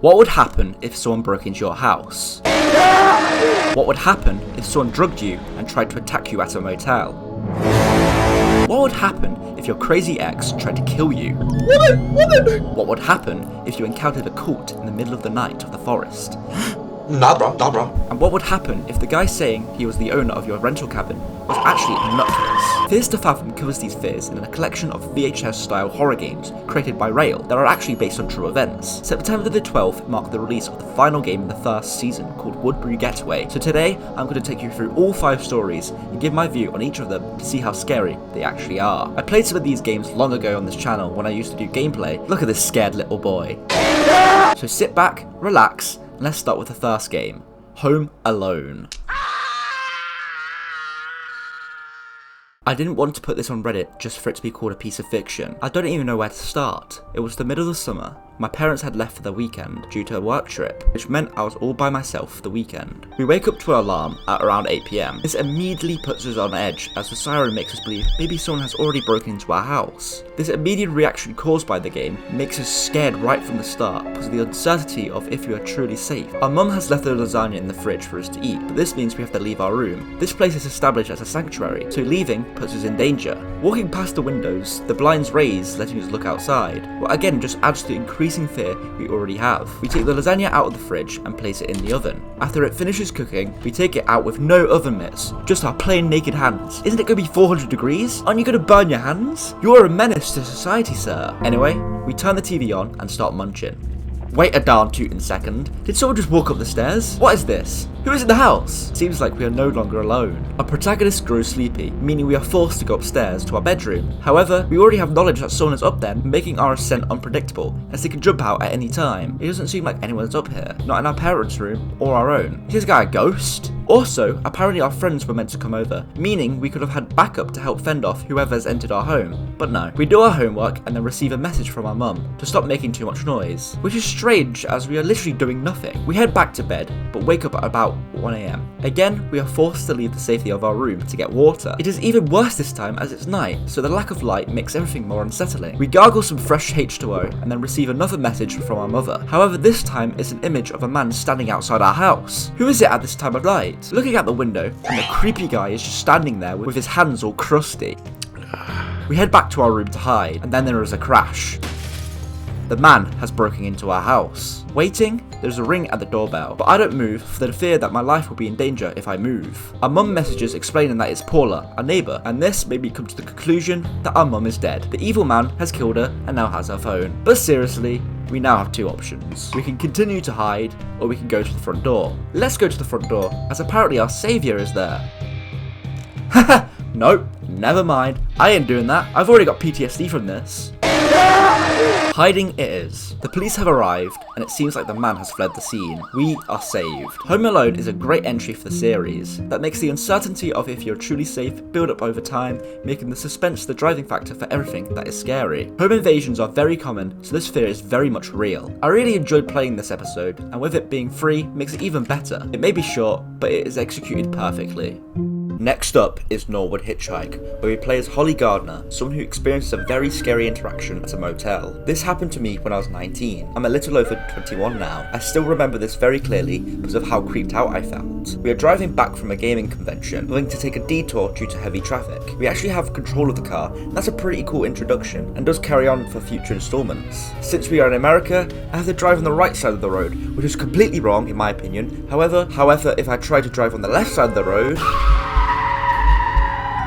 What would happen if someone broke into your house? What would happen if someone drugged you and tried to attack you at a motel? What would happen if your crazy ex tried to kill you? Woman! What would happen if you encountered a cult in the middle of the night of the forest? Nah bro. And what would happen if the guy saying he was the owner of your rental cabin was actually a nutcase? Fears to Fathom covers these fears in a collection of VHS-style horror games created by Rail that are actually based on true events. September the 12th marked the release of the final game in the first season called WOODBURY Getaway, so today I'm going to take you through all 5 stories and give my view on each of them to see how scary they actually are. I played some of these games long ago on this channel when I used to do gameplay. Look at this scared little boy. So sit back, relax, and let's start with the first game, Home Alone. I didn't want to put this on Reddit just for it to be called a piece of fiction. I don't even know where to start. It was the middle of the summer. My parents had left for the weekend due to a work trip, which meant I was all by myself for the weekend. We wake up to our alarm at around 8 PM. This immediately puts us on edge as the siren makes us believe maybe someone has already broken into our house. This immediate reaction caused by the game makes us scared right from the start because of the uncertainty of if we are truly safe. Our mum has left the lasagna in the fridge for us to eat, but this means we have to leave our room. This place is established as a sanctuary, so leaving puts us in danger. Walking past the windows, the blinds raised, letting us look outside, what again just adds to the increasing fear we already have. We take the lasagna out of the fridge and place it in the oven. After it finishes cooking, we take it out with no oven mitts, just our plain naked hands. Isn't it going to be 400 degrees? Aren't you going to burn your hands? You're a menace to society, sir. Anyway, we turn the TV on and start munching. Wait a darn tootin' second. Did someone just walk up the stairs? What is this? Who is in the house? Seems like we are no longer alone. Our protagonist grows sleepy, meaning we are forced to go upstairs to our bedroom. However, we already have knowledge that someone is up there, making our ascent unpredictable, as they can jump out at any time. It doesn't seem like anyone's up here, not in our parents' room or our own. Is this guy a ghost? Also, apparently our friends were meant to come over, meaning we could have had backup to help fend off whoever has entered our home. But no. We do our homework and then receive a message from our mum to stop making too much noise, which is strange as we are literally doing nothing. We head back to bed, but wake up at about 1 AM. Again, we are forced to leave the safety of our room to get water. It is even worse this time as it's night, so the lack of light makes everything more unsettling. We gargle some fresh H2O and then receive another message from our mother. However, this time it's an image of a man standing outside our house. Who is it at this time of night? Looking out the window, and the creepy guy is just standing there with his hands all crusty. We head back to our room to hide, and then there is a crash. The man has broken into our house. Waiting, there's a ring at the doorbell, but I don't move for the fear that my life will be in danger if I move. Our mum messages explaining that it's Paula, our neighbour, and this made me come to the conclusion that our mum is dead. The evil man has killed her and now has her phone. But seriously, we now have 2 options. We can continue to hide, or we can go to the front door. Let's go to the front door, as apparently our saviour is there. Haha, nope, never mind. I ain't doing that. I've already got PTSD from this. Hiding it is. The police have arrived, and it seems like the man has fled the scene. We are saved. Home Alone is a great entry for the series that makes the uncertainty of if you're truly safe build up over time, making the suspense the driving factor for everything that is scary. Home invasions are very common, so this fear is very much real. I really enjoyed playing this episode, and with it being free makes it even better. It may be short, but it is executed perfectly. Next up is Norwood Hitchhike, where we play as Holly Gardner, someone who experiences a very scary interaction at a motel. This happened to me when I was 19. I'm a little over 21 now. I still remember this very clearly because of how creeped out I felt. We are driving back from a gaming convention, having to take a detour due to heavy traffic. We actually have control of the car, and that's a pretty cool introduction, and does carry on for future installments. Since we are in America, I have to drive on the right side of the road, which is completely wrong in my opinion. However, if I try to drive on the left side of the road...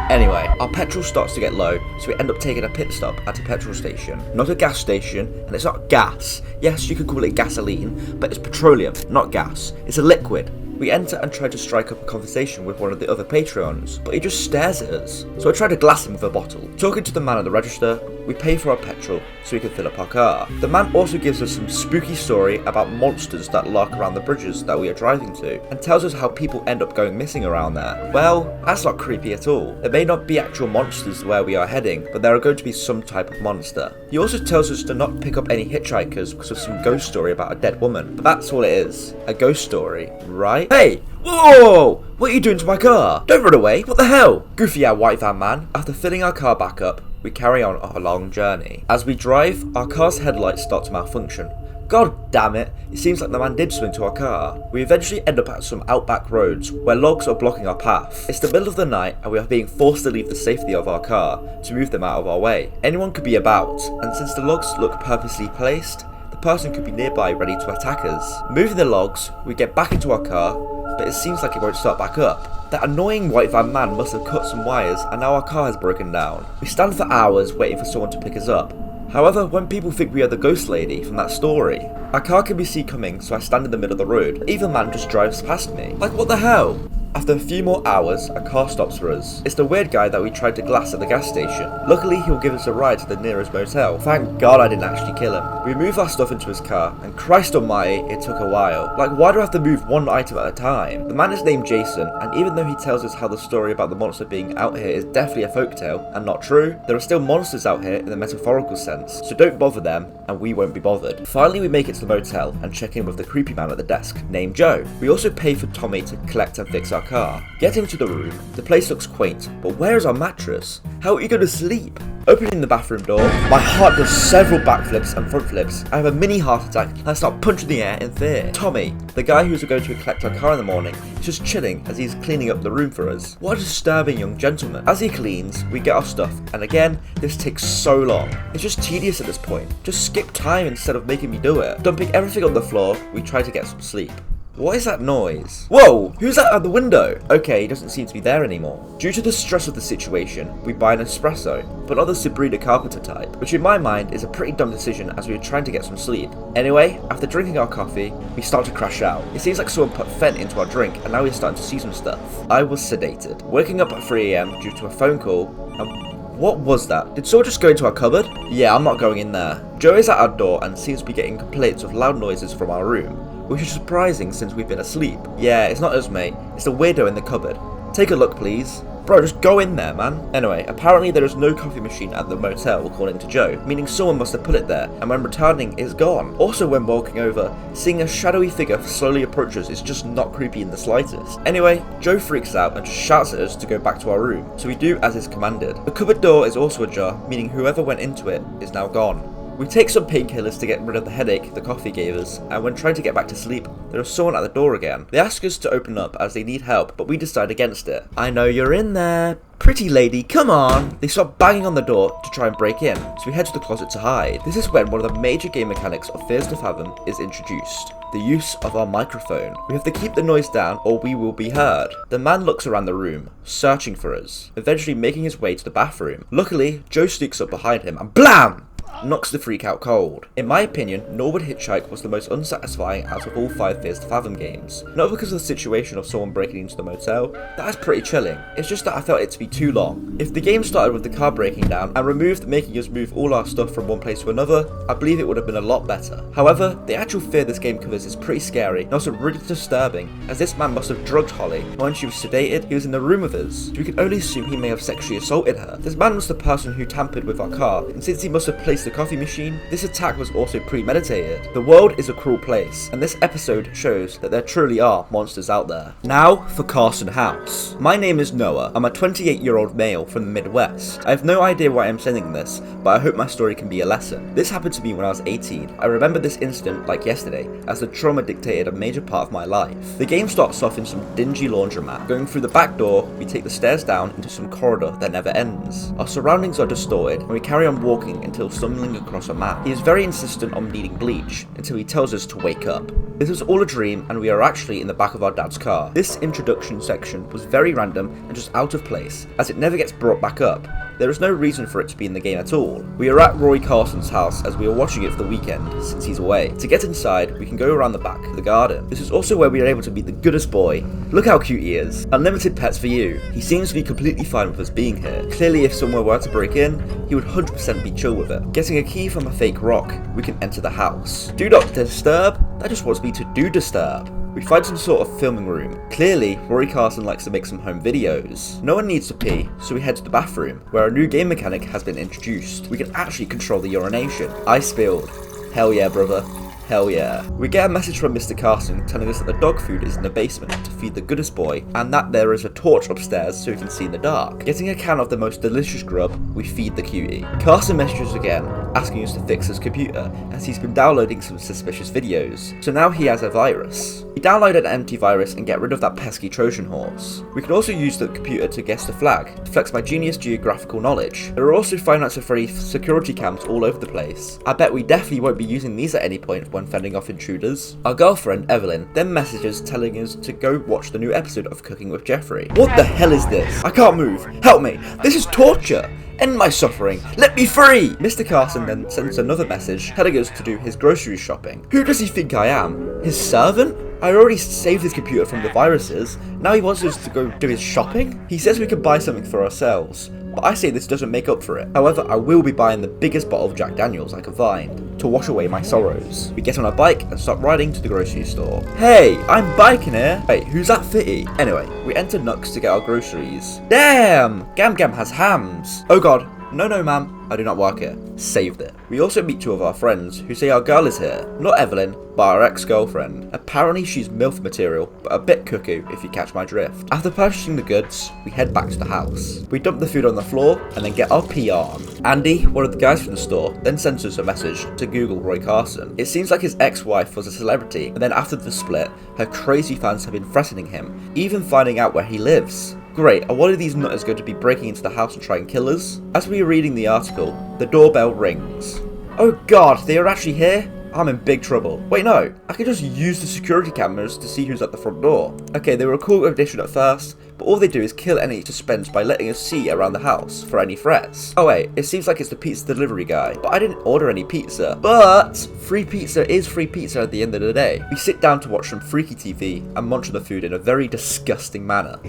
Anyway, our petrol starts to get low, so we end up taking a pit stop at a petrol station. Not a gas station, and it's not gas. Yes, you could call it gasoline, but it's petroleum, not gas. It's a liquid. We enter and try to strike up a conversation with one of the other Patreons, but he just stares at us. So I try to glass him with a bottle. Talking to the man at the register, we pay for our petrol so we can fill up our car. The man also gives us some spooky story about monsters that lurk around the bridges that we are driving to, and tells us how people end up going missing around there. Well, that's not creepy at all. There may not be actual monsters where we are heading, but there are going to be some type of monster. He also tells us to not pick up any hitchhikers because of some ghost story about a dead woman. But that's all it is. A ghost story, right? Hey! Whoa! What are you doing to my car? Don't run away! What the hell? Goofy-eyed white van man. After filling our car back up, we carry on our long journey. As we drive, our car's headlights start to malfunction, God damn it, it seems like the man did swing to our car. We eventually end up at some outback roads where logs are blocking our path. It's the middle of the night and we are being forced to leave the safety of our car to move them out of our way. Anyone could be about, and since the logs look purposely placed, the person could be nearby ready to attack us. Moving the logs, we get back into our car, but it seems like it won't start back up. That annoying white van man must have cut some wires and now our car has broken down. We stand for hours waiting for someone to pick us up. However, when people think we are the ghost lady from that story, our car can be seen coming, so I stand in the middle of the road. The evil man just drives past me. Like, what the hell? After a few more hours, a car stops for us. It's the weird guy that we tried to glass at the gas station. Luckily, he'll give us a ride to the nearest motel. Thank God I didn't actually kill him. We move our stuff into his car, and Christ almighty, it took a while. Like, why do I have to move one item at a time? The man is named Jason, and even though he tells us how the story about the monster being out here is definitely a folktale, and not true, there are still monsters out here in the metaphorical sense, so don't bother them, and we won't be bothered. Finally, we make it to the motel, and check in with the creepy man at the desk, named Joe. We also pay for Tommy to collect and fix our car. Getting to the room, the place looks quaint, but where is our mattress? How are you going to sleep? Opening the bathroom door, my heart does several backflips and front flips. I have a mini heart attack and I start punching the air in fear. Tommy, the guy who's going to collect our car in the morning, is just chilling as he's cleaning up the room for us. What a disturbing young gentleman. As he cleans, we get our stuff, and again, this takes so long. It's just tedious at this point. Just skip time instead of making me do it. Dumping everything on the floor, we try to get some sleep. What is that noise? Whoa! Who's that at the window? Okay, he doesn't seem to be there anymore. Due to the stress of the situation, we buy an espresso, but not the Sabrina Carpenter type, which in my mind is a pretty dumb decision as we were trying to get some sleep. Anyway, after drinking our coffee, we start to crash out. It seems like someone put Fent into our drink, and now we're starting to see some stuff. I was sedated. Waking up at 3 AM due to a phone call, and what was that? Did someone just go into our cupboard? Yeah, I'm not going in there. Joe is at our door and seems to be getting complaints of loud noises from our room, which is surprising since we've been asleep. Yeah, it's not us, mate. It's the weirdo in the cupboard. Take a look, please. Bro, just go in there, man. Anyway, apparently there is no coffee machine at the motel, according to Joe, meaning someone must have put it there, and when returning, it's gone. Also, when walking over, seeing a shadowy figure slowly approach us is just not creepy in the slightest. Anyway, Joe freaks out and just shouts at us to go back to our room, so we do as is commanded. The cupboard door is also ajar, meaning whoever went into it is now gone. We take some painkillers to get rid of the headache the coffee gave us, and when trying to get back to sleep, there is someone at the door again. They ask us to open up as they need help, but we decide against it. I know you're in there. Pretty lady, come on! They start banging on the door to try and break in, so we head to the closet to hide. This is when one of the major game mechanics of Fears to Fathom is introduced. The use of our microphone. We have to keep the noise down or we will be heard. The man looks around the room, searching for us, eventually making his way to the bathroom. Luckily, Joe sneaks up behind him and BLAM! Knocks the freak out cold. In my opinion, NORWOOD HITCHHIKE was the most unsatisfying out of all 5 Fears to Fathom games. Not because of the situation of someone breaking into the motel, that is pretty chilling, it's just that I felt it to be too long. If the game started with the car breaking down and removed making us move all our stuff from one place to another, I believe it would have been a lot better. However, the actual fear this game covers is pretty scary and also really disturbing, as this man must have drugged Holly, and when she was sedated, he was in the room with us, so we can only assume he may have sexually assaulted her. This man was the person who tampered with our car, and since he must have placed the coffee machine, this attack was also premeditated. The world is a cruel place, and this episode shows that there truly are monsters out there. Now for Carson House. My name is Noah. I'm a 28-year-old male from the Midwest. I have no idea why I'm saying this, but I hope my story can be a lesson. This happened to me when I was 18. I remember this incident like yesterday, as the trauma dictated a major part of my life. The game starts off in some dingy laundromat. Going through the back door, we take the stairs down into some corridor that never ends. Our surroundings are distorted, and we carry on walking until stumbling across a man. He is very insistent on needing bleach, until he tells us to wake up. This was all a dream, and we are actually in the back of our dad's car. This introduction section was very random and just out of place, as it never gets brought back up. There is no reason for it to be in the game at all. We are at Rory Carson's house as we are watching it for the weekend, since he's away. To get inside, we can go around the back of the garden. This is also where we are able to meet the goodest boy. Look how cute he is. Unlimited pets for you. He seems to be completely fine with us being here. Clearly, if someone were to break in, he would 100% be chill with it. Getting a key from a fake rock, we can enter the house. Do not disturb? That just wants me to do disturb. We find some sort of filming room. Clearly, Rory Carson likes to make some home videos. No one needs to pee, so we head to the bathroom, where a new game mechanic has been introduced. We can actually control the urination. I spilled. Hell yeah, brother. Hell yeah. We get a message from Mr. Carson telling us that the dog food is in the basement to feed the goodest boy, and that there is a torch upstairs so he can see in the dark. Getting a can of the most delicious grub, we feed the cutie. Carson messages again, asking us to fix his computer as he's been downloading some suspicious videos. So now he has a virus. We download an antivirus and get rid of that pesky Trojan horse. We can also use the computer to guess the flag, to flex my genius geographical knowledge. There are also Five Nights at Freddy's security cams all over the place. I bet we definitely won't be using these at any point when fending off intruders. Our girlfriend, Evelyn, then messages telling us to go watch the new episode of Cooking with Jeffrey. What the hell is this? I can't move. Help me. This is torture. End my suffering. Let me free! Mr. Carson then sends another message telling us to do his grocery shopping. Who does he think I am? His servant? I already saved his computer from the viruses. Now he wants us to go do his shopping? He says we can buy something for ourselves, but I say this doesn't make up for it. However, I will be buying the biggest bottle of Jack Daniels I can find to wash away my sorrows. We get on our bike and start riding to the grocery store. Hey, I'm biking here. Wait, who's that fitty? Anyway, we enter Nucks to get our groceries. Damn! Gam Gam has hams. Oh god. No, ma'am, I do not work here. Saved it. We also meet two of our friends who say our girl is here. Not Evelyn, but our ex-girlfriend. Apparently she's MILF material, but a bit cuckoo if you catch my drift. After purchasing the goods, we head back to the house. We dump the food on the floor and then get our pee on. Andy, one of the guys from the store, then sends us a message to Google Roy Carson. It seems like his ex-wife was a celebrity, and then after the split, her crazy fans have been threatening him, even finding out where he lives. Great, are one of these nutters going to be breaking into the house and try and kill us? As we are reading the article, the doorbell rings. Oh god, they are actually here? I'm in big trouble. Wait, no, I could just use the security cameras to see who's at the front door. Okay, they were a cool addition at first, but all they do is kill any suspense by letting us see around the house for any threats. Oh wait, it seems like it's the pizza delivery guy, but I didn't order any pizza. But free pizza is free pizza at the end of the day. We sit down to watch some freaky TV and munch on the food in a very disgusting manner.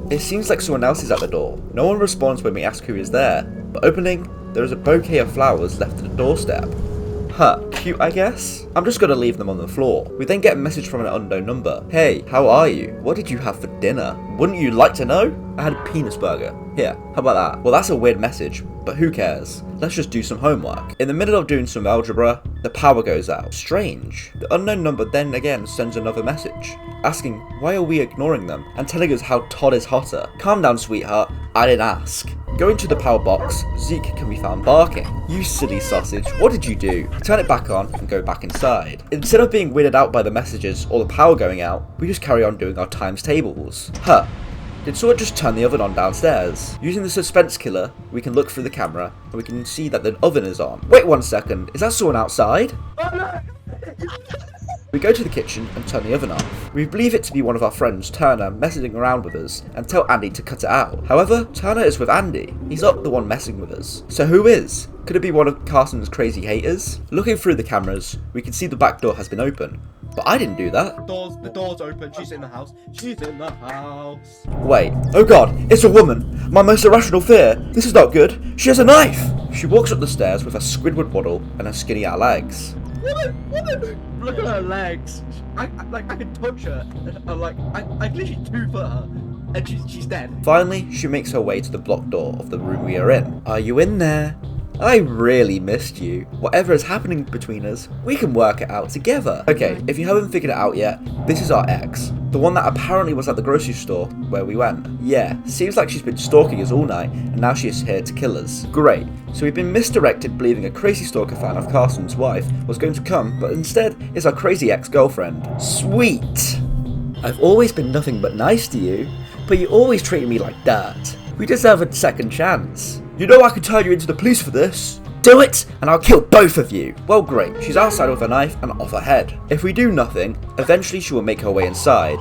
It seems like someone else is at the door. No one responds when we ask who is there, but opening, there is a bouquet of flowers left at the doorstep. Huh, cute I guess? I'm just gonna leave them on the floor. We then get a message from an unknown number. Hey, how are you? What did you have for dinner? Wouldn't you like to know? I had a penis burger. Here, how about that? Well, that's a weird message, but who cares? Let's just do some homework. In the middle of doing some algebra, the power goes out. Strange. The unknown number then again sends another message, asking why are we ignoring them, and telling us how Todd is hotter. Calm down, sweetheart. I didn't ask. Going to the power box, Zeke can be found barking. You silly sausage, what did you do? Turn it back on and go back inside. Instead of being weirded out by the messages or the power going out, we just carry on doing our times tables. Huh. Did someone just turn the oven on downstairs? Using the suspense killer, we can look through the camera and we can see that the oven is on. Wait 1 second, is that someone outside? Oh no! We go to the kitchen and turn the oven off. We believe it to be one of our friends, Turner, messing around with us and tell Andy to cut it out. However, Turner is with Andy. He's not the one messing with us. So who is? Could it be one of Carson's crazy haters? Looking through the cameras, we can see the back door has been open. But I didn't do that. The door's open. She's in the house. She's in the house. Wait. Oh god, it's a woman. My most irrational fear. This is not good. She has a knife. She walks up the stairs with her Squidward waddle and her skinny out legs. Woman! Look at her legs. I can touch her. I can literally 2 foot her. And she's dead. Finally, she makes her way to the blocked door of the room we are in. Are you in there? I really missed you. Whatever is happening between us, we can work it out together. Okay, if you haven't figured it out yet, this is our ex. The one that apparently was at the grocery store where we went. Yeah, seems like she's been stalking us all night, and now she is here to kill us. Great. So we've been misdirected believing a crazy stalker fan of Carson's wife was going to come, but instead it's our crazy ex-girlfriend. Sweet! I've always been nothing but nice to you, but you always treated me like dirt. We deserve a second chance. You know I could turn you into the police for this. Do it, and I'll kill both of you. Well, great. She's outside with a knife and off her head. If we do nothing, eventually she will make her way inside.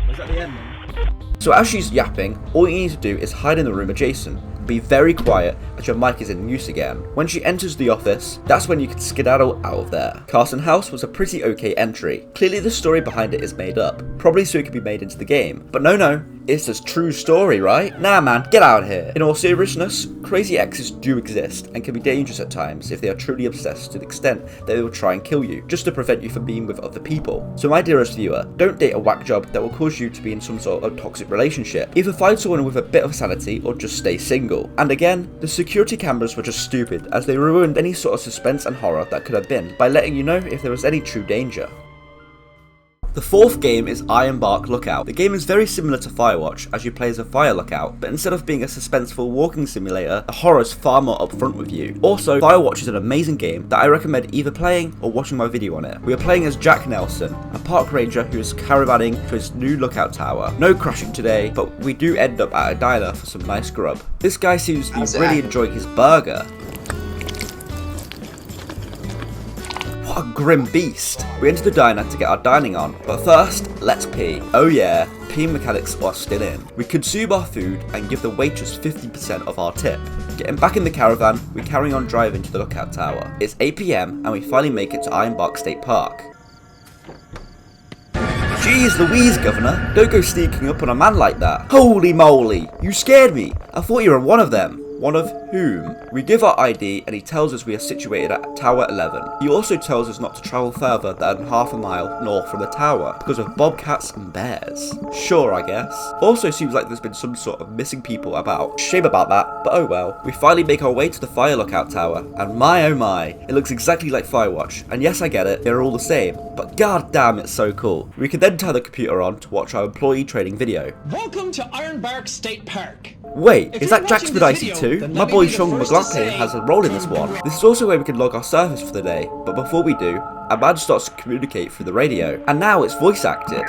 Was that the end then? So as she's yapping, all you need to do is hide in the room adjacent. Be very quiet as your mic is in use again. When she enters the office, that's when you can skedaddle out of there. Carson House was a pretty okay entry. Clearly the story behind it is made up, probably so it could be made into the game. But no, it's a true story, right? Nah man, get out of here. In all seriousness, crazy exes do exist and can be dangerous at times if they are truly obsessed to the extent that they will try and kill you, just to prevent you from being with other people. So my dearest viewer, don't date a whack job that will cause you to be in some sort of toxic relationship. Either find someone with a bit of sanity or just stay single. And again, the security cameras were just stupid as they ruined any sort of suspense and horror that could have been by letting you know if there was any true danger. The fourth game is IRONBARK Lookout. The game is very similar to Firewatch, as you play as a fire lookout, but instead of being a suspenseful walking simulator, the horror is far more upfront with you. Also, Firewatch is an amazing game that I recommend either playing or watching my video on it. We are playing as Jack Nelson, a park ranger who is caravanning to his new lookout tower. No crashing today, but we do end up at a diner for some nice grub. This guy seems to be really enjoying his burger. What a grim beast. We enter the diner to get our dining on, but first, let's pee. Oh yeah, peeing mechanics are still in. We consume our food and give the waitress 50% of our tip. Getting back in the caravan, we carry on driving to the lookout tower. It's 8 PM and we finally make it to IRONBARK State Park. Jeez Louise, Governor, don't go sneaking up on a man like that. Holy moly, you scared me. I thought you were one of them. One of whom? We give our ID and he tells us we are situated at Tower 11. He also tells us not to travel further than half a mile north from the tower because of bobcats and bears. Sure, I guess. Also seems like there's been some sort of missing people about. Shame about that, but oh well. We finally make our way to the fire lookout tower and my oh my, it looks exactly like Firewatch. And yes, I get it, they're all the same, but god damn, it's so cool. We can then turn the computer on to watch our employee training video. Welcome to IRONBARK State Park. Wait, If is you're that Jack watching the this Dicey video, too? then My let me boy be the Sean first to McLaughlin say, has a role in this one. This is also where we can log our service for the day, but before we do, a man starts to communicate through the radio, and now it's voice acted.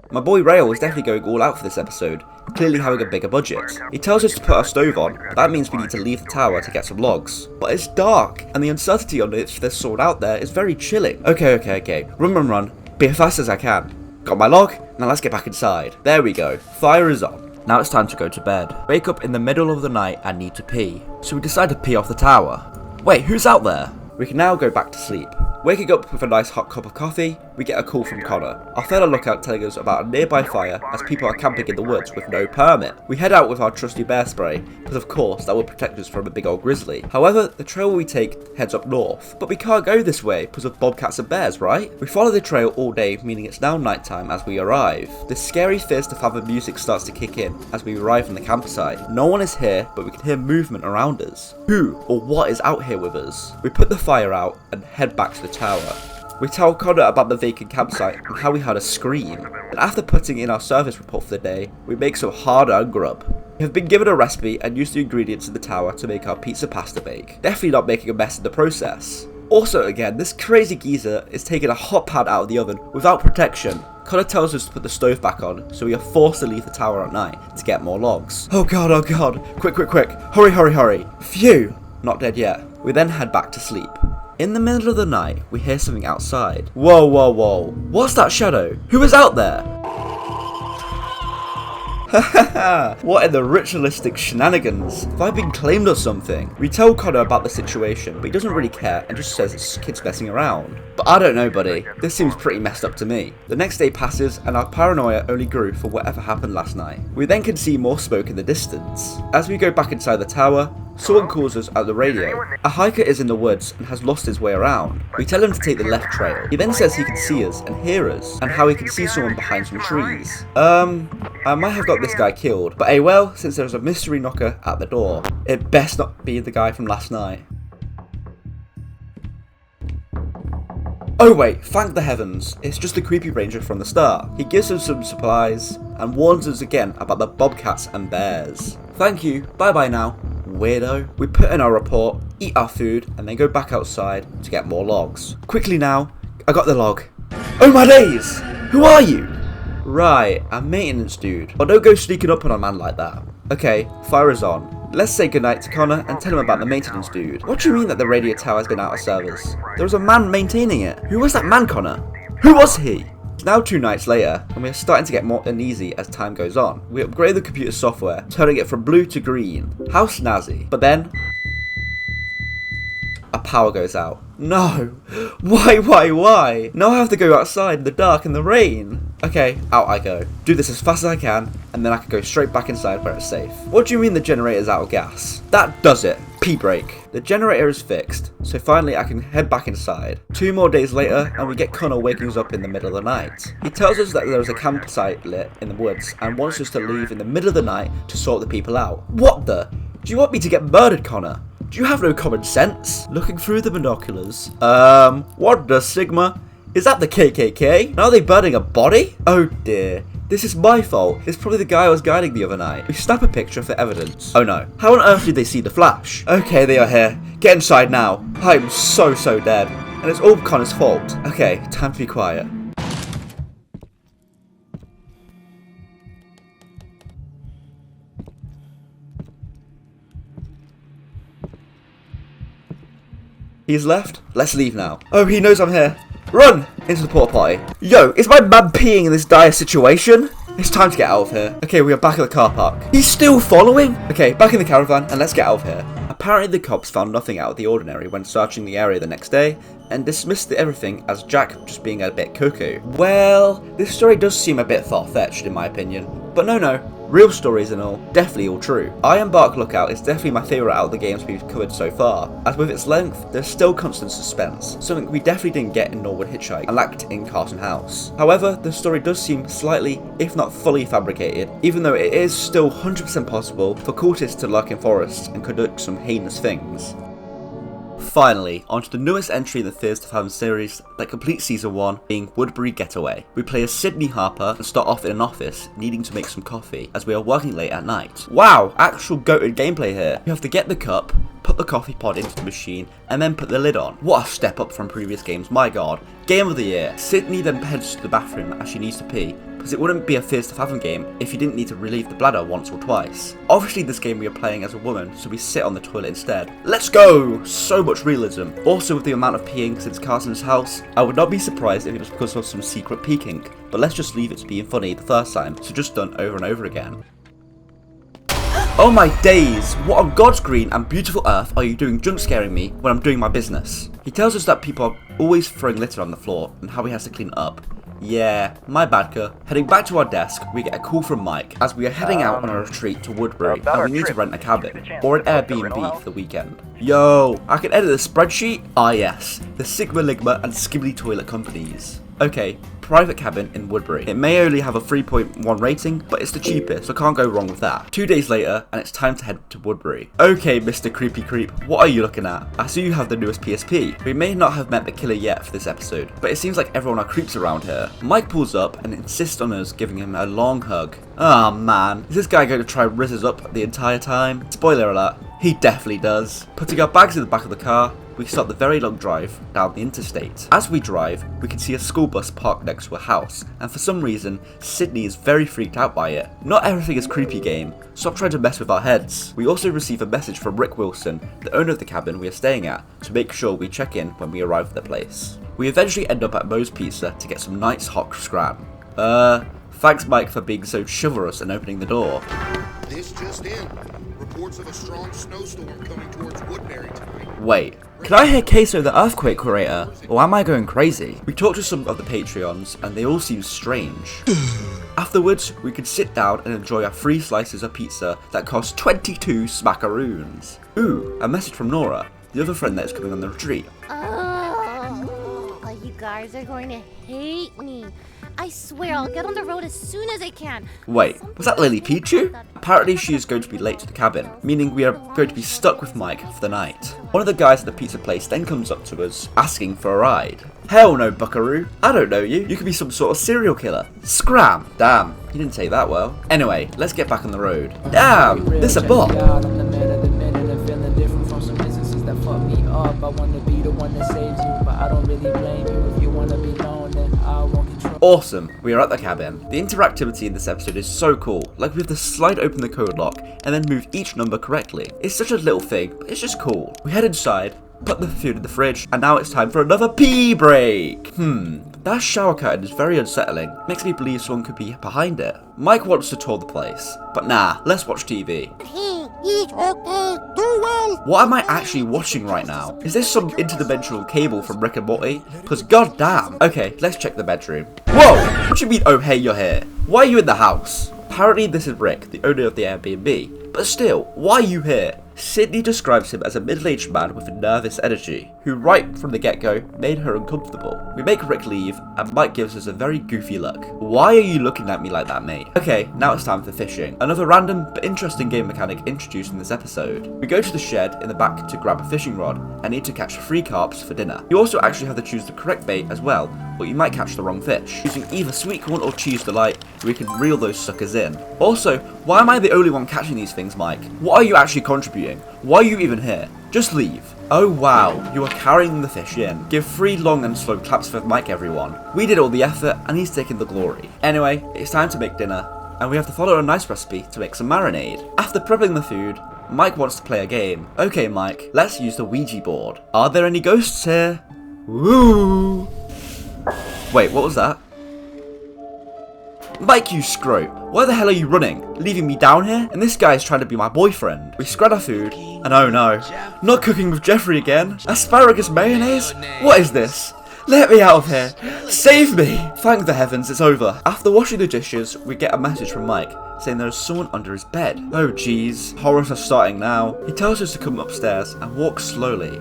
My boy Rail is definitely going all out for this episode, clearly having a bigger budget. He tells us to put our stove on, but that means we need to leave the tower to get some logs. But it's dark, and the uncertainty on if there's sword out there is very chilling. Okay. Run. Be as fast as I can. Got my log, now let's get back inside. There we go, fire is on. Now it's time to go to bed. Wake up in the middle of the night and need to pee. So we decide to pee off the tower. Wait, who's out there? We can now go back to sleep. Waking up with a nice hot cup of coffee, we get a call from Connor, our fellow lookout telling us about a nearby fire as people are camping in the woods with no permit. We head out with our trusty bear spray, because of course that will protect us from a big old grizzly. However, the trail we take heads up north, but we can't go this way because of bobcats and bears, right? We follow the trail all day, meaning it's now nighttime as we arrive. The scary Fears to Fathom music starts to kick in as we arrive in the campsite. No one is here, but we can hear movement around us. Who or what is out here with us? We put the fire out and head back to the tower. We tell Connor about the vacant campsite and how we heard a scream. And after putting in our service report for the day, we make some hard-earned grub. We have been given a recipe and used the ingredients in the tower to make our pizza pasta bake. Definitely not making a mess in the process. Also again, this crazy geezer is taking a hot pad out of the oven without protection. Connor tells us to put the stove back on, so we are forced to leave the tower at night to get more logs. Oh god, quick, hurry. Phew, not dead yet. We then head back to sleep. In the middle of the night, we hear something outside. Whoa. What's that shadow? Who is out there? What in the ritualistic shenanigans? Have I been claimed or something? We tell Connor about the situation, but he doesn't really care and just says it's kids messing around. But I don't know, buddy. This seems pretty messed up to me. The next day passes and our paranoia only grew for whatever happened last night. We then can see more smoke in the distance. As we go back inside the tower, someone calls us at the radio. A hiker is in the woods and has lost his way around. We tell him to take the left trail. He then says he can see us and hear us, and how he can see someone behind some trees. I might have got this guy killed, but well, since there's a mystery knocker at the door, it best not be the guy from last night. Oh wait, thank the heavens, it's just the creepy ranger from the start. He gives us some supplies, and warns us again about the bobcats and bears. Thank you, bye now. Weirdo. We put in our report, eat our food, and then go back outside to get more logs. Quickly now, I got the log. Oh my days! Who are you? Right, a maintenance dude. But don't go sneaking up on a man like that. Okay, fire is on. Let's say goodnight to Connor and tell him about the maintenance dude. What do you mean that the radio tower has been out of service? There was a man maintaining it. Who was that man, Connor? Who was he? It's now 2 nights later, and we are starting to get more uneasy as time goes on. We upgrade the computer software, turning it from blue to green. How snazzy. But then our power goes out. No! Why? Now I have to go outside in the dark and the rain. Okay, out I go. Do this as fast as I can, and then I can go straight back inside where it's safe. What do you mean the generator's out of gas? That does it. Pee break. The generator is fixed, so finally I can head back inside. 2 more days later, and we get Connor waking us up in the middle of the night. He tells us that there is a campsite lit in the woods, and wants us to leave in the middle of the night to sort the people out. What the? Do you want me to get murdered, Connor? Do you have no common sense? Looking through the binoculars. What the Sigma? Is that the KKK? Are they burning a body? Oh dear. This is my fault. It's probably the guy I was guiding the other night. We snap a picture for evidence. Oh no. How on earth did they see the flash? Okay, they are here. Get inside now. I'm so dead. And it's all Connor's fault. Okay, time to be quiet. He's left. Let's leave now. Oh, he knows I'm here. Run! Into the porta potty. Yo, is my man peeing in this dire situation? It's time to get out of here. Okay, we are back at the car park. He's still following? Okay, back in the caravan and let's get out of here. Apparently the cops found nothing out of the ordinary when searching the area the next day and dismissed everything as Jack just being a bit cuckoo. Well, this story does seem a bit far-fetched in my opinion. But no, real stories and all, definitely all true. IRONBARK Lookout is definitely my favourite out of the games we've covered so far, as with its length, there's still constant suspense, something we definitely didn't get in NORWOOD HITCHHIKE and lacked in CARSON House. However, the story does seem slightly, if not fully fabricated, even though it is still 100% possible for cultists to lurk in forests and conduct some heinous things. Finally, onto the newest entry in the Fears to Fathom series that completes Season 1, being WOODBURY Getaway. We play as Sydney Harper and start off in an office, needing to make some coffee, as we are working late at night. Wow, actual goated gameplay here. You have to get the cup, put the coffee pod into the machine, and then put the lid on. What a step up from previous games, my god. Game of the year. Sydney then heads to the bathroom as she needs to pee, because it wouldn't be a Fears to Fathom game if you didn't need to relieve the bladder once or twice. Obviously this game we are playing as a woman, so we sit on the toilet instead. Let's go! So much realism. Also with the amount of peeing since Carson's house, I would not be surprised if it was because of some secret peeking, but let's just leave it to being funny the first time, so just done over and over again. Oh my days, what on God's green and beautiful earth are you doing jump scaring me when I'm doing my business? He tells us that people are always throwing litter on the floor and how he has to clean it up. Yeah, my bad, Kerr. Heading back to our desk, we get a call from Mike as we are heading out on a retreat to Woodbury and we need to rent a cabin or an Airbnb for the weekend. Yo, I can edit a spreadsheet? Ah yes, the Sigma Ligma and Skibbly toilet companies. Okay, private cabin in Woodbury. It may only have a 3.1 rating, but it's the cheapest, so can't go wrong with that. 2 days later, and it's time to head to Woodbury. Okay, Mr. Creepy Creep, what are you looking at? I see you have the newest PSP. We may not have met the killer yet for this episode, but it seems like everyone are creeps around here. Mike pulls up and insists on us giving him a long hug. Ah man, is this guy going to try and rizz us up the entire time? Spoiler alert, he definitely does. Putting our bags in the back of the car, we start the very long drive down the interstate. As we drive, we can see a school bus parked next to a house, and for some reason, Sydney is very freaked out by it. Not everything is creepy game, stop trying to mess with our heads. We also receive a message from Rick Wilson, the owner of the cabin we are staying at, to make sure we check in when we arrive at the place. We eventually end up at Moe's Pizza to get some nice hot scram. Thanks Mike for being so chivalrous and opening the door. This just in. Reports of a strong snowstorm coming towards Woodbury tonight. Wait, can I hear Queso the earthquake creator, or am I going crazy? We talked to some of the Patreons and they all seem strange. Afterwards, we could sit down and enjoy our 3 slices of pizza that cost 22 smackaroons. Ooh, a message from Nora, the other friend that is coming on the retreat. Oh, you guys are going to hate me. I swear I'll get on the road as soon as I can. Wait, was that Lily Pichu? Apparently she is going to be late to the cabin, meaning we are going to be stuck with Mike for the night. One of the guys at the pizza place then comes up to us, asking for a ride. Hell no, buckaroo. I don't know you. You could be some sort of serial killer. Scram. Damn, you didn't say that well. Anyway, let's get back on the road. Damn, this a bot. Awesome, we are at the cabin. The interactivity in this episode is so cool, like we have to slide open the code lock and then move each number correctly. It's such a little thing, but it's just cool. We head inside, put the food in the fridge, and now it's time for another pee break. That shower curtain is very unsettling. Makes me believe someone could be behind it. Mike wants to tour the place, but nah, let's watch TV. What am I actually watching right now? Is this some interdimensional cable from Rick and Morty? Because goddamn. Okay, let's check the bedroom. Whoa! What do you mean, oh hey, you're here? Why are you in the house? Apparently this is Rick, the owner of the Airbnb. But still, why are you here? Sydney describes him as a middle-aged man with a nervous energy, who right from the get-go made her uncomfortable. We make Rick leave, and Mike gives us a very goofy look. Why are you looking at me like that, mate? Okay, now it's time for fishing. Another random but interesting game mechanic introduced in this episode. We go to the shed in the back to grab a fishing rod, and need to catch 3 carps for dinner. You also actually have to choose the correct bait as well, but you might catch the wrong fish. Using either sweet corn or cheese delight, we can reel those suckers in. Also, why am I the only one catching these things, Mike? What are you actually contributing? Why are you even here? Just leave. Oh wow, you are carrying the fish in. Give 3 long and slow claps for Mike, everyone. We did all the effort and he's taking the glory. Anyway, it's time to make dinner, and we have to follow a nice recipe to make some marinade. After prepping the food, Mike wants to play a game. Okay Mike, let's use the Ouija board. Are there any ghosts here? Woo! Wait, what was that? Mike, you scrote. Why the hell are you running? Leaving me down here? And this guy is trying to be my boyfriend. We spread our food, and oh no. Not cooking with Jeffrey again. Asparagus mayonnaise? What is this? Let me out of here. Save me. Thank the heavens, it's over. After washing the dishes, we get a message from Mike saying there is someone under his bed. Oh jeez, horrors are starting now. He tells us to come upstairs and walk slowly.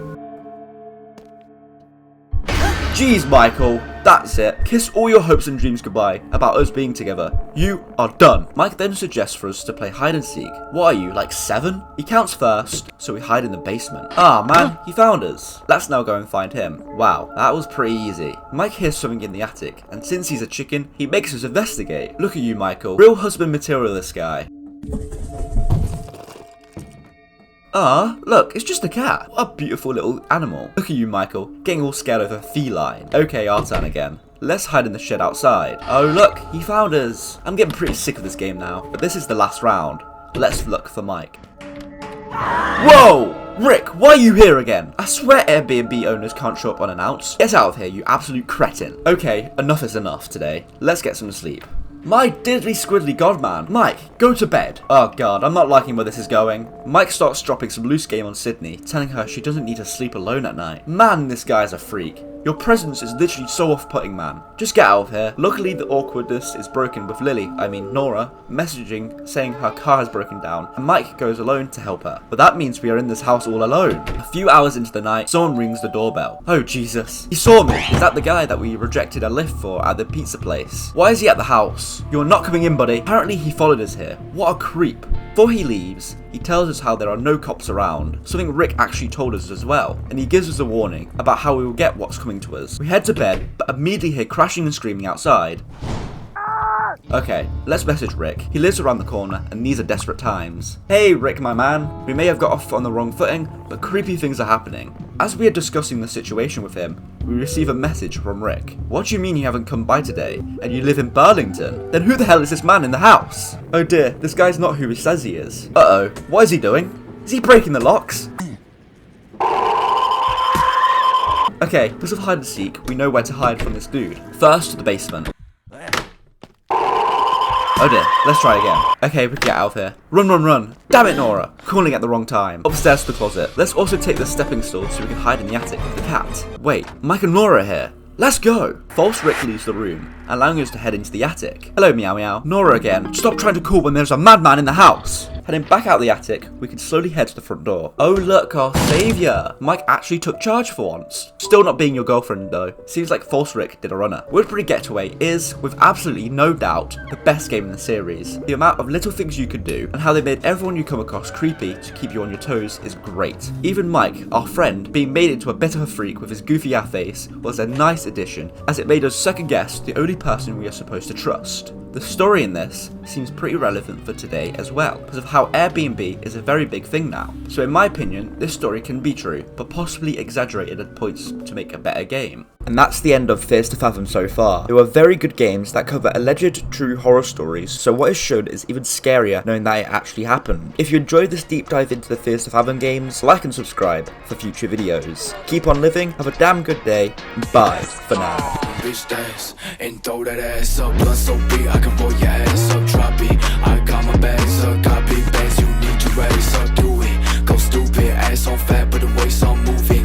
Jeez, Michael, that's it. Kiss all your hopes and dreams goodbye about us being together. You are done. Mike then suggests for us to play hide and seek. What are you, like 7? He counts first, so we hide in the basement. Ah man, he found us. Let's now go and find him. Wow, that was pretty easy. Mike hears something in the attic, and since he's a chicken, he makes us investigate. Look at you, Michael. Real husband material, this guy. Ah, look, it's just a cat. What a beautiful little animal. Look at you, Michael, getting all scared over feline. Okay, our turn again. Let's hide in the shed outside. Oh look, he found us. I'm getting pretty sick of this game now, but this is the last round. Let's look for Mike. Whoa! Rick, why are you here again? I swear Airbnb owners can't show up unannounced. Get out of here, you absolute cretin. Okay, enough is enough today. Let's get some sleep. My diddly squiddly godman. Mike, go to bed. Oh god, I'm not liking where this is going. Mike starts dropping some loose game on Sydney, telling her she doesn't need to sleep alone at night. Man, this guy's a freak. Your presence is literally so off-putting, man. Just get out of here. Luckily, the awkwardness is broken with Nora, messaging saying her car has broken down, and Mike goes alone to help her. But that means we are in this house all alone. A few hours into the night, someone rings the doorbell. Oh, Jesus. He saw me. Is that the guy that we rejected a lift for at the pizza place? Why is he at the house? You're not coming in, buddy. Apparently, he followed us here. What a creep. Before he leaves, he tells us how there are no cops around, something Rick actually told us as well, and he gives us a warning about how we will get what's coming to us. We head to bed, but immediately hear crashing and screaming outside. Okay, let's message Rick. He lives around the corner, and these are desperate times. Hey Rick, my man. We may have got off on the wrong footing, but creepy things are happening. As we are discussing the situation with him, we receive a message from Rick. What do you mean you haven't come by today, and you live in Burlington? Then who the hell is this man in the house? Oh dear, this guy's not who he says he is. Uh-oh, what is he doing? Is he breaking the locks? Okay, because of hide and seek, we know where to hide from this dude. First, the basement. Oh dear, let's try again. Okay, we can get out of here. Run, run, run. Damn it, Nora. Calling at the wrong time. Upstairs to the closet. Let's also take the stepping stool so we can hide in the attic with the cat. Wait, Mike and Nora are here. Let's go. False Rick leaves the room, allowing us to head into the attic. Hello, Meow Meow. Nora again. Stop trying to call when there's a madman in the house. Heading back out the attic, we can slowly head to the front door. Oh look, our saviour. Mike actually took charge for once. Still not being your girlfriend though. Seems like False Rick did a runner. Woodbury Getaway is, with absolutely no doubt, the best game in the series. The amount of little things you could do, and how they made everyone you come across creepy to keep you on your toes is great. Even Mike, our friend, being made into a bit of a freak with his goofy ass face was a nice addition, as it made us second guess the only person we are supposed to trust. The story in this seems pretty relevant for today as well, because of how Airbnb is a very big thing now. So in my opinion, this story can be true, but possibly exaggerated at points to make a better game. And that's the end of Fears to Fathom so far. They were very good games that cover alleged true horror stories, so what is shown is even scarier knowing that it actually happened. If you enjoyed this deep dive into the Fears to Fathom games, like and subscribe for future videos. Keep on living, have a damn good day, and bye for now. Bitch dance and throw that ass up, blood so big I can roll your ass up, drop it. I got my bags up, got big bags, you need to raise up, do it. Go stupid, ass on fat, but the waist on moving.